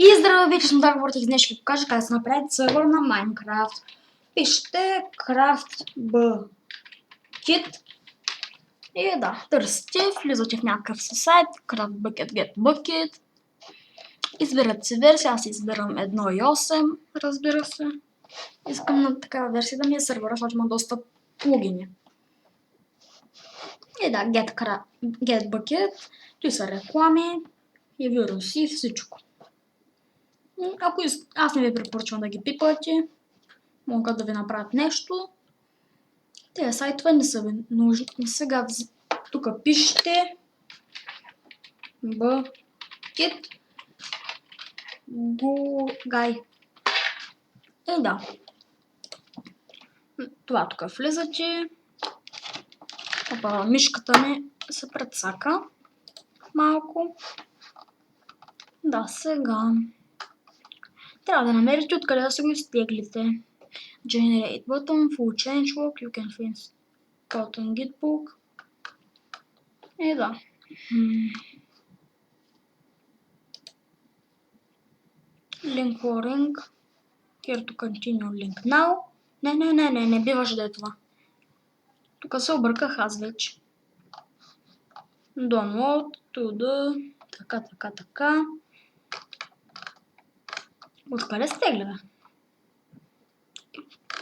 И здравей, вече съм Dark Vortex. Днес ще ви покажа как да се направи сервер на Minecraft. Пишете CraftBucket и да, търсите, влизате в някакъв сайт, CraftBucket, GetBucket. Избирате си версия, аз избирам 1.8, разбира се. Искам на такава версия да ми е сервера, защото има доста плагини. И да, GetBucket, той са реклами и вируси и всичко. Ако аз не ви препоръчвам да ги пипате, могат да ви направят нещо. Тези сайтове не са ви нужни. Сега тук пишете Bucket Guy. И да. Това тук влизате. Опа, мишката ми се прецака малко. Да, сега трябва да намерите откъде да се го изтеглите. Generate button, full changelog, you can find button gitbook. И да. Link warning. Here to continue link now. Не биваш да е това. Тук се обърках аз вече. Download to the... Така. Откъде стегля, бе?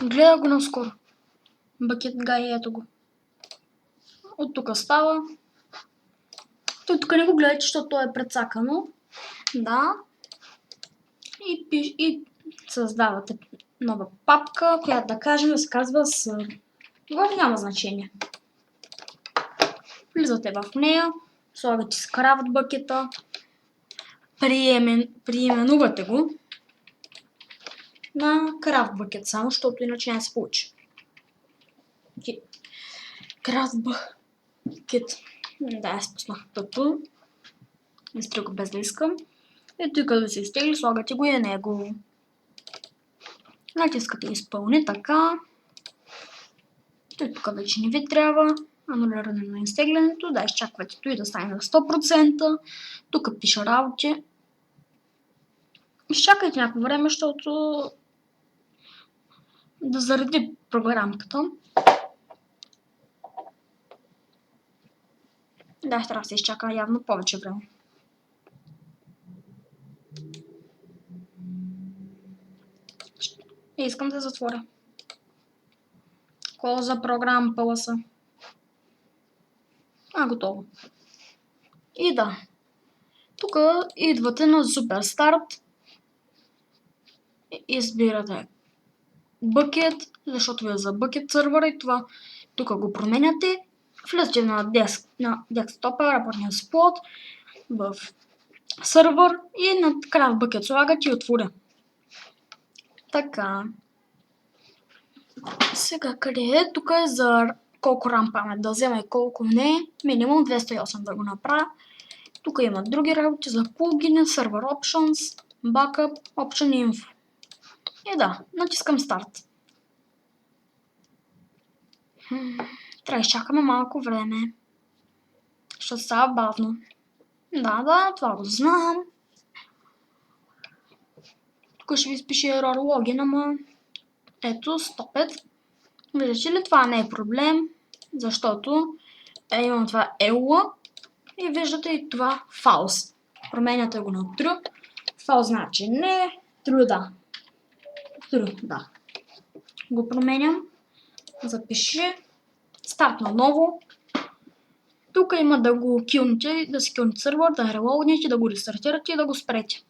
Гледа го наскоро. Bucket Guy, ето го. От тук става. Тук не го гледате, защото то е прецакано. Да. И създавате нова папка, която да кажем да се казва server. Няма значение. Влизате в нея, слагате с CraftBucket, приименувате го на CraftBucket само, защото иначе не се получи. CraftBucket. Да, аз пуснах тъпо. Изтрих го без да искам. И тук да се изтегли, слагате го и на него. Натискате изпълни, така. Тук вече не ви трябва. Анулиране на изтеглянето. Да, изчаквате той да стане на 100%. Тук пише работи. Изчакайте някакво време, защото да заради програмката. Да, трябва да се изчака явно повече време. И искам да затворя. Close програма пълса. Готово. И да. Тук идвате на Super Start. Избирате Bucket, защото ви е за Bucket сервера и това. Тук го променяте. Влезте на десктопа, работния сплот, в сервер и на CraftBucket слагате и отворя. Така. Сега къде е? Тук е за колко RAM памет да взема и колко не. Минимум 208 да го направя. Тук има други работи за плагини, Server Options, Backup, Option Info. И да, натискам старт. Трябва да изчакаме малко време. Ще става бавно. Да, това го знам. Тук ще ви изпише error login, ама ето, stop. Виждате ли, това не е проблем, защото имам това ELA и виждате и това false. Променяте го на true. False значи не, true да. True, да. Го променям. Запиши. Старт наново. Тук има да го килнете, да си килнете сервер, да релогнете, да го рестартирате и да го спрете.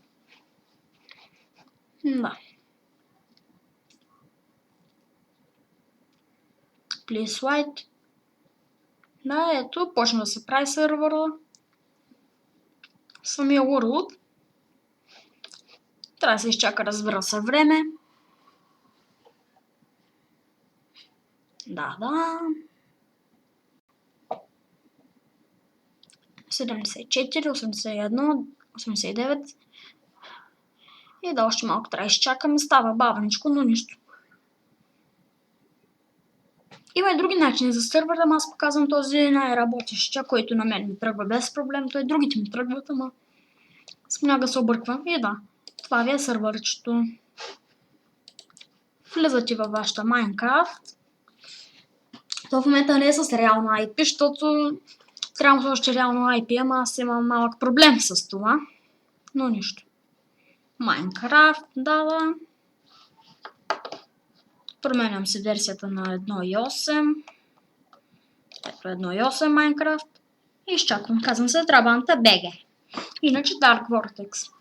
Да. Please wait. Да, ето, почна да се прави сервера. Самия world. Трябва да се изчака, разбира се, време. Да. 74, 81, 89. И да, още малко трябва да изчакаме. Става бавничко, но нищо. Има и други начини за сервера, ама аз показвам този най-работещия, който на мен ми тръгва без проблем. Той другите ми тръгват, ама с много се обърквам. И да, Това ви е сървърчето. Влизате във вашата Minecraft. То в момента не е с реално IP, защото трябва да още реално IP, ама аз имам малък проблем с това. Но нищо. Minecraft дава. Променям си версията на 1.8. Ето 1.8 Minecraft. И изчаквам. Казвам се Трабанта BG. Иначе Dark Vortex.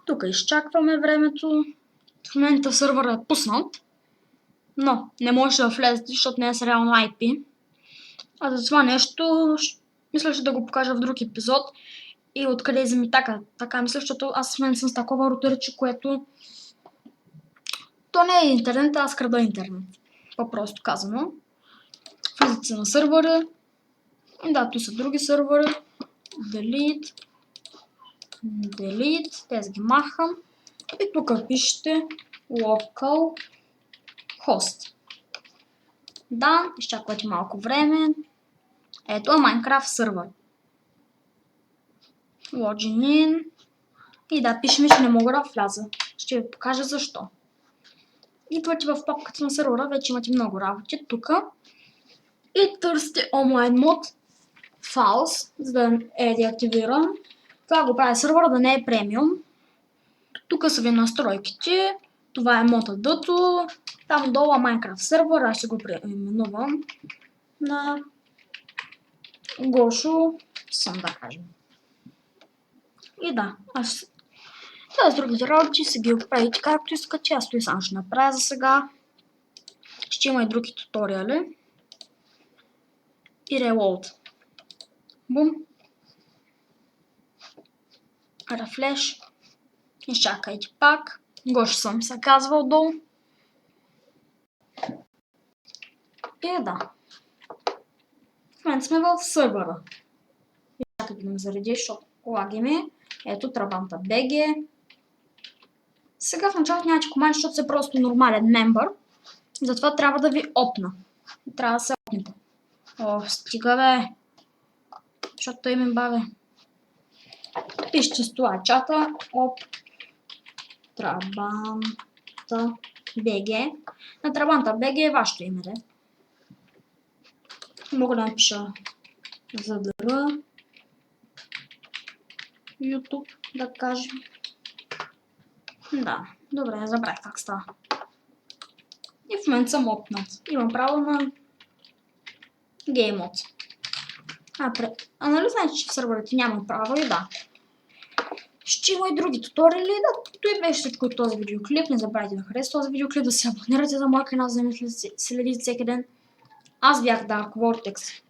Тук изчакваме времето. В момента сървъра е пуснат. Но не може да влезете, защото не е с реално IP. А за това нещо мисля, че да го покажа в друг епизод. И откъде изми така мисля, защото аз в момента съм с такова рутерче, което то не е интернет, аз крада интернет. По-просто казано. Влизате се на сървъра. Да, тук са други сървъри. Delete. Тези ги махам. И тук пишете local host. Да, изчаквате малко време. Ето е Minecraft сървър. Login in. И да, пише ми, че не мога да вляза. Ще ви покажа защо. Идвате в папката на сървъра, вече имате много работи тук. И търсите онлайн мод False, за да е деактивиран. Това го прави сървъра да не е премиум. Тук са ви настройките. Това е мод-ado. Там долу Minecraft сървър, аз ще го преименувам на Гошо съм, да кажем. И да, аз с другите работи си ги оправите както искате, аз той сам ще направя за сега. Ще има и други туториали. И reload. Бум. Рефлеш. Изчакайте пак. Гошо съм се казва отдолу. И да. В момента сме в сървъра. Чакайте да ме зареди, защото лаги ми. Ето Трабанта BG. Сега в началото нямате команди, защото се просто нормален мембър. Затова трябва да ви опна. Трябва да се опнете. О, стига бе. Защото той ми баве. Пишете с това чата. Оп. Трабанта BG. На Трабанта BG е вашето име, де. Мога да напиша задъра. YouTube, да кажем. Да, добре, забравих как става. И в момента съм опнат. Имам право на Game Mode. Нали знаете, че в сървърите нямам право и да. Ще има и други туториали. Да, той беше всичко от този видеоклип. Не забравяйте да харесате този видеоклип, да се абонирате за моя канал, за да ме следите всеки ден. Аз бях Dark Vortex.